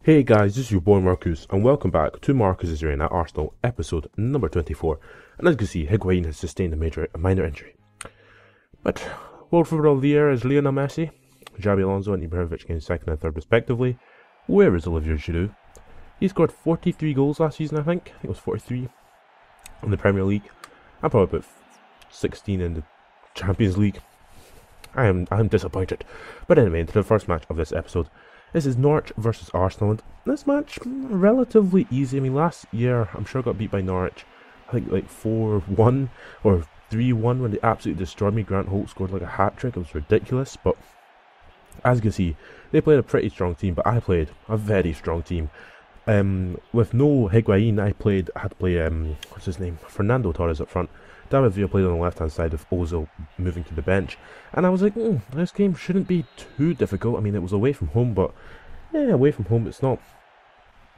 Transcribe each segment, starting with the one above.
Hey guys, this is your boy Markcoos, and welcome back to Markcoos' Reign at Arsenal, episode number 24. And as you can see, Higuain has sustained a minor injury. But World Footballer of the Year is Lionel Messi, Xabi Alonso and Ibrahimovic came second and third respectively. Where is Olivier Giroud? He scored 43 goals last season, I think it was 43 in the Premier League. I'm probably about 16 in the Champions League. I'm disappointed. But anyway, into the first match of this episode. This is Norwich versus Arsenal, and this match, relatively easy. I mean, last year, I'm sure got beat by Norwich, I think like 4-1 or 3-1 when they absolutely destroyed me. Grant Holt scored like a hat-trick, it was ridiculous, but as you can see, they played a pretty strong team, but I played a very strong team. With no Higuain, I had to play, what's his name, Fernando Torres up front. David Villa played on the left-hand side with Ozil moving to the bench. And I was like, this game shouldn't be too difficult. I mean, it was away from home, but yeah, away from home, it's not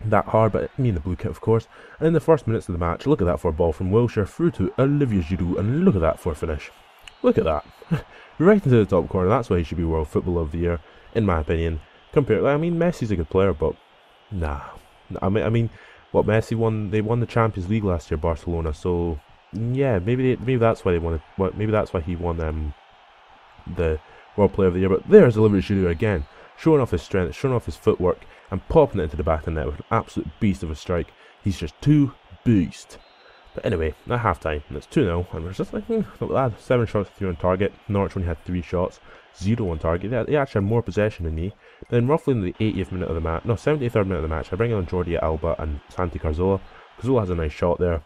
that hard. But me in the blue kit, of course. And in the first minutes of the match, look at that for a ball from Wilshere through to Olivier Giroud. And look at that for a finish. Look at that. Right into the top corner. That's why he should be World Footballer of the Year, in my opinion. I mean, Messi's a good player, but nah. I mean, what Messi won? They won the Champions League last year, Barcelona. So yeah, maybe that's why they wanted. Maybe that's why he won the World Player of the Year. But there's Olivier Giroud again, showing off his strength, showing off his footwork, and popping it into the back of the net with an absolute beast of a strike. He's just too beast. But anyway, at half time, it's 2-0, and we're just like, not bad. 7 shots, 3 on target. Norwich only had 3 shots, 0 on target. They actually had more possession than me. Then roughly in the 80th minute of the match, no, 73rd minute of the match, I bring on Jordi Alba and Santi Cazorla. Cazorla has a nice shot there.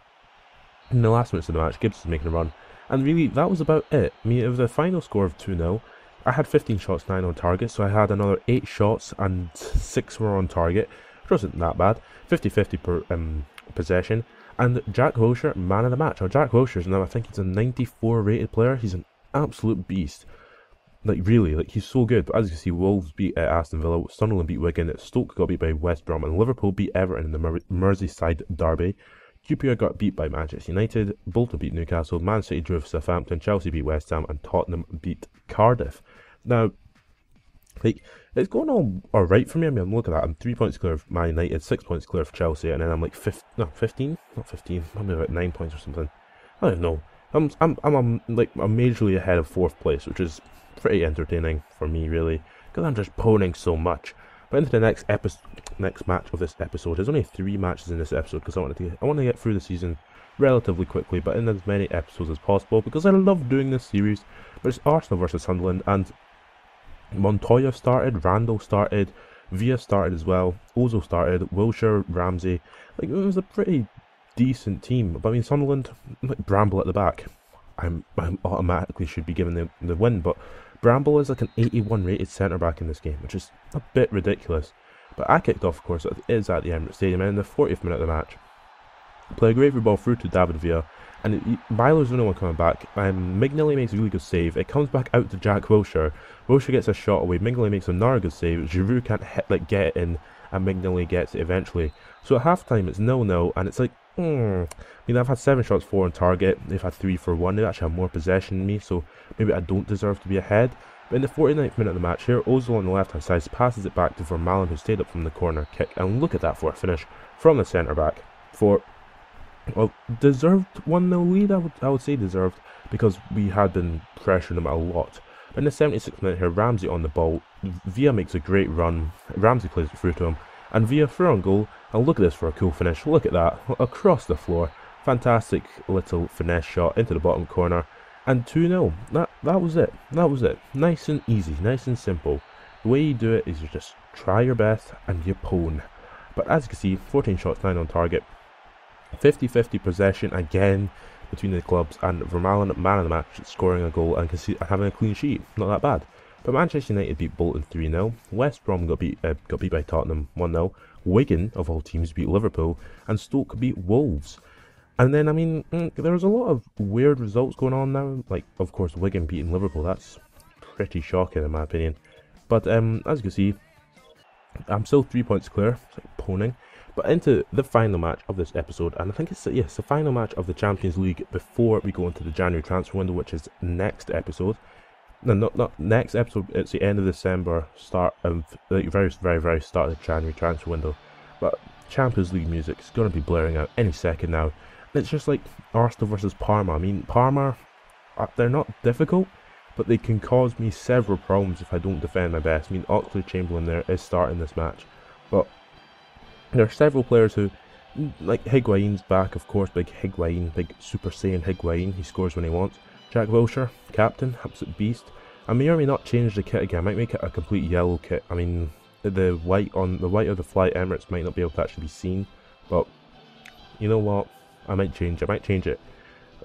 In the last minutes of the match, Gibbs is making a run. And really, that was about it. I mean, it was a final score of 2-0. I had 15 shots, 9 on target, so I had another 8 shots and 6 were on target, which wasn't that bad. 50-50 per possession. And Jack Wilshere, man of the match. Now, Jack Wilshere's now, I think he's a 94 rated player. He's an absolute beast. Like, really, like, he's so good. But as you can see, Wolves beat Aston Villa, Sunderland beat Wigan, Stoke got beat by West Brom, and Liverpool beat Everton in the Merseyside derby. QPR got beat by Manchester United, Bolton beat Newcastle, Man City drew with Southampton, Chelsea beat West Ham, and Tottenham beat Cardiff. Now, like, it's going on alright for me. I mean, look at that. I'm 3 points clear of Man United, 6 points clear of Chelsea, and then I'm like 15? Not 15. I'm about 9 points or something. I don't know. I'm majorly ahead of 4th place, which is pretty entertaining for me, really, because I'm just poning so much. But into the next match of this episode. There's only 3 matches in this episode because I want to get through the season relatively quickly, but in as many episodes as possible because I love doing this series. But it's Arsenal versus Sunderland, and Montoya started, Randall started, Villa started as well, Ozil started, Wilshere, Ramsey. Like, it was a pretty decent team. But I mean, Sunderland, like Bramble at the back, I automatically should be given the win, but Bramble is like an 81 rated centre back in this game, which is a bit ridiculous. But I kicked off, of course, it is at the Emirates Stadium, and in the 40th minute of the match, play a great free ball through to David Villa, and Myler's the only one coming back. Mignelli makes a really good save. It comes back out to Jack Wilshere. Wilshere gets a shot away. Mignelli makes another good save. Giroud can't get it in, and Mignelli gets it eventually. So at half time, it's 0-0, and it's like, I mean, I've had 7 shots, 4 on target. They've had 3 for 1. They actually have more possession than me, so maybe I don't deserve to be ahead. But in the 49th minute of the match here, Ozil on the left-hand side passes it back to Vermaelen, who stayed up from the corner kick. And look at that for a finish from the centre-back. For a deserved 1-0 lead, I would say deserved, because we had been pressuring them a lot. But in the 76th minute here, Ramsey on the ball. Villa makes a great run. Ramsey plays it through to him. And Villa through on goal. And look at this for a cool finish. Look at that. Across the floor. Fantastic little finesse shot into the bottom corner. And 2-0. That was it. That was it. Nice and easy. Nice and simple. The way you do it is you just try your best and you pwn. But as you can see, 14 shots, 9 on target. 50-50 possession again between the clubs. And Vermaelen, man of the match, scoring a goal and having a clean sheet. Not that bad. But Manchester United beat Bolton 3-0. West Brom got beat by Tottenham 1-0. Wigan, of all teams, beat Liverpool. And Stoke beat Wolves. And then, I mean, there was a lot of weird results going on now. Like, of course, Wigan beating Liverpool. That's pretty shocking, in my opinion. But as you can see, I'm still 3 points clear. It's like poning. But into the final match of this episode, and I think it's the final match of the Champions League before we go into the January transfer window, which is next episode. no, not next episode. It's the end of December, start of like very start of the January transfer window. But Champions League music is going to be blaring out any second now. And it's just like Arsenal versus Parma. I mean, Parma, they're not difficult, but they can cause me several problems if I don't defend my best. I mean, Oxlade-Chamberlain there is starting this match, but there are several players who, like Higuain's back, of course, big Higuain, big Super Saiyan Higuain, he scores when he wants. Jack Wilshere, captain, absolute beast. I may or may not change the kit again. I might make it a complete yellow kit. I mean, the white of the Fly Emirates might not be able to actually be seen, but you know what? I might change it.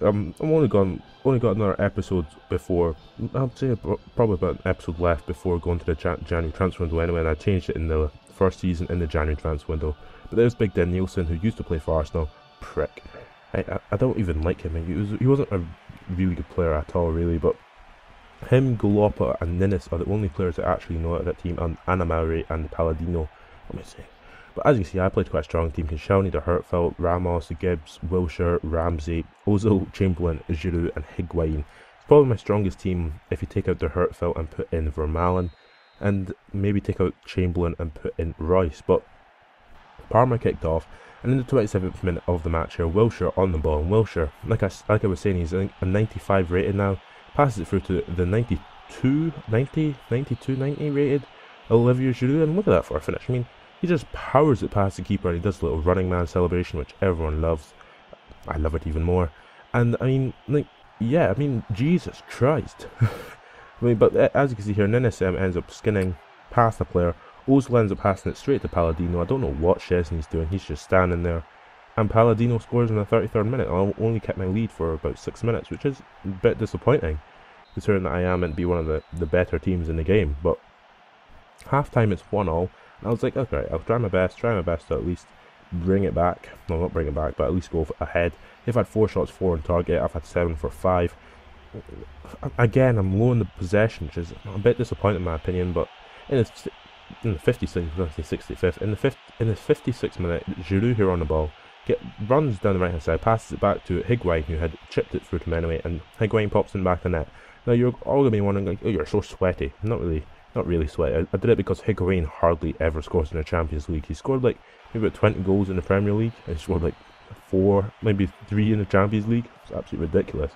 I'm only got another episode before. I'd say probably about an episode left before going to the January transfer window anyway, and I changed it in the first season in the January transfer window. But there's Big Den Nielsen, who used to play for Arsenal. Prick. I don't even like him. He wasn't a really good player at all, really. But him, Golopa, and Ninnis are the only players that actually know out of that team, and Anamauri and Palladino. Let me see. But as you can see, I played quite a strong team. Koscielny, De Hertfeld, Ramos, Gibbs, Wilshere, Ramsey, Ozil, Chamberlain, Giroud, and Higuain. It's probably my strongest team if you take out De Hertfeld and put in Vermaelen, and maybe take out Chamberlain and put in Royce. But Parma kicked off, and in the 27th minute of the match here, Wilshere on the ball. And Wilshere, like I was saying, he's a 95 rated now. Passes it through to the 92, 90 rated Olivier Giroud, and look at that for a finish. I mean, he just powers it past the keeper, and he does a little running man celebration, which everyone loves. I love it even more. And I mean, like, yeah, I mean, Jesus Christ. I mean, but as you can see here, Ninnis ends up skinning past the player. Ozil ends up passing it straight to Palladino. I don't know what Szczesny's doing. He's just standing there. And Palladino scores in the 33rd minute. I only kept my lead for about 6 minutes, which is a bit disappointing, considering that I am meant to be one of the better teams in the game. But half time, it's 1-1. I was like, okay, I'll try my best to at least bring it back. No, not bring it back, but at least go ahead. If I've had 4 shots, 4 on target. I've had 7 for 5. Again, I'm low in the possession, which is a bit disappointing in my opinion. But in the 65th, in the 56th minute, Giroud here on the ball runs down the right hand side, passes it back to Higuain, who had chipped it through to him anyway, and Higuain pops in back of the net. Now you're all gonna be wondering, like, oh, you're so sweaty. Not really sweaty. I did it because Higuain hardly ever scores in the Champions League. He scored like maybe about 20 goals in the Premier League, and he scored like 4, maybe 3 in the Champions League. It's absolutely ridiculous.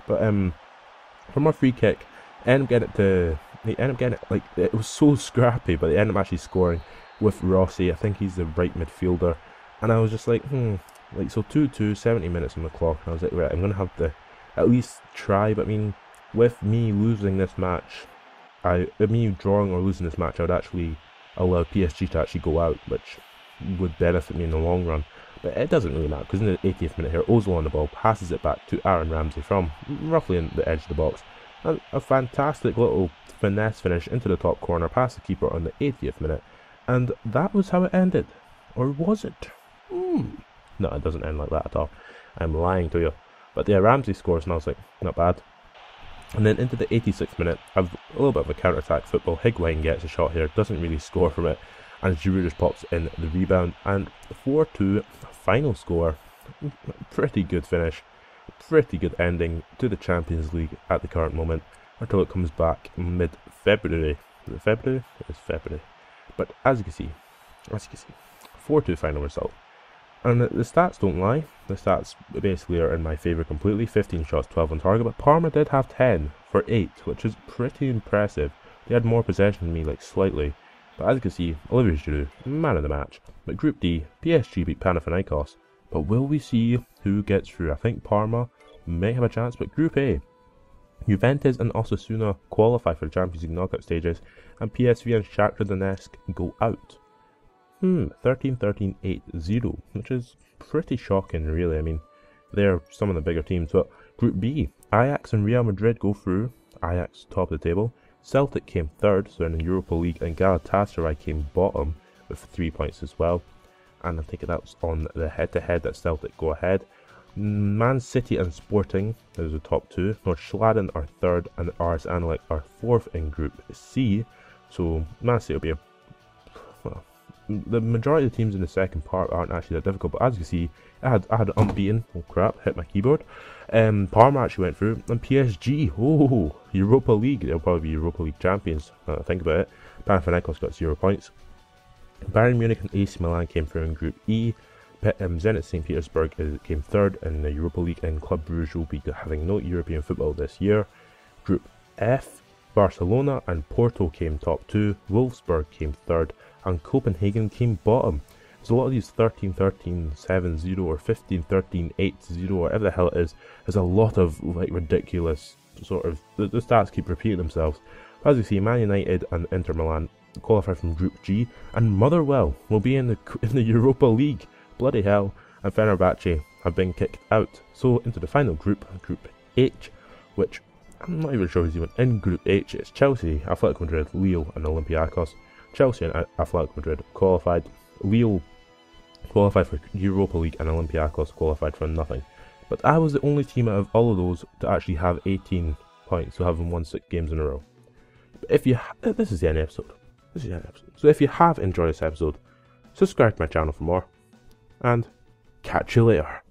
But from a free kick, they end up getting it, like, it was so scrappy, but they end up actually scoring with Rossi. I think he's the right midfielder, and I was just like, like, so 2-2, 70 minutes on the clock, and I was like, right, I'm gonna have to at least try. But I mean, with me losing this match, me drawing or losing this match, I would actually allow PSG to actually go out, which would benefit me in the long run. But it doesn't really matter, because in the 80th minute here, Ozil on the ball passes it back to Aaron Ramsey from roughly in the edge of the box. And a fantastic little finesse finish into the top corner past the keeper on the 80th minute. And that was how it ended. Or was it? No, it doesn't end like that at all. I'm lying to you. But yeah, Ramsey scores, and I was like, not bad. And then into the 86th minute, I have a little bit of a counter-attack football. Higuain gets a shot here, doesn't really score from it, and Giroud just pops in the rebound. And 4-2, final score. Pretty good finish. Pretty good ending to the Champions League at the current moment, until it comes back mid-February. Is it February? It's February. But as you can see, 4-2 final result. And the stats don't lie. The stats basically are in my favour completely. 15 shots, 12 on target. But Parma did have 10 for 8, which is pretty impressive. They had more possession than me, like, slightly. But as you can see, Olivier Giroud, man of the match. But Group D, PSG beat Panathinaikos. But will we see who gets through? I think Parma may have a chance. But Group A, Juventus and Osasuna qualify for the Champions League knockout stages. And PSV and Shakhtar Donetsk go out. 13-13-8-0, which is pretty shocking, really. I mean, they're some of the bigger teams. But Group B, Ajax and Real Madrid go through. Ajax top of the table. Celtic came third, so in the Europa League, and Galatasaray came bottom with 3 points as well. And I think that's on the head-to-head that Celtic go ahead. Man City and Sporting, those are the top 2. Nordschladen are third, and Ars Analyk are fourth in Group C. So Man City will be the majority of the teams in the second part aren't actually that difficult, but as you can see, I had unbeaten. Oh crap! Hit my keyboard. Parma actually went through, and PSG. Oh, Europa League. They'll probably be Europa League champions. Think about it. Panathinaikos got 0 points. Bayern Munich and AC Milan came through in Group E. Zenit St. Petersburg came third in the Europa League, and Club Brugge will be having no European football this year. Group F, Barcelona and Porto came top 2, Wolfsburg came third, and Copenhagen came bottom. So a lot of these 13-13, 7-0 or 15-13, 8-0, whatever the hell it is, there's a lot of like ridiculous sort of, the stats keep repeating themselves. As you see, Man United and Inter Milan qualify from Group G, and Motherwell will be in the Europa League. Bloody hell. And Fenerbahce have been kicked out. So into the final group, Group H, which I'm not even sure who's even in Group H. It's Chelsea, Athletic Madrid, Lille and Olympiacos. Chelsea and Athletic Madrid qualified. Lille qualified for Europa League and Olympiacos qualified for nothing. But I was the only team out of all of those to actually have 18 points, so having won 6 games in a row. But if you this is the end episode. So if you have enjoyed this episode, subscribe to my channel for more, and catch you later.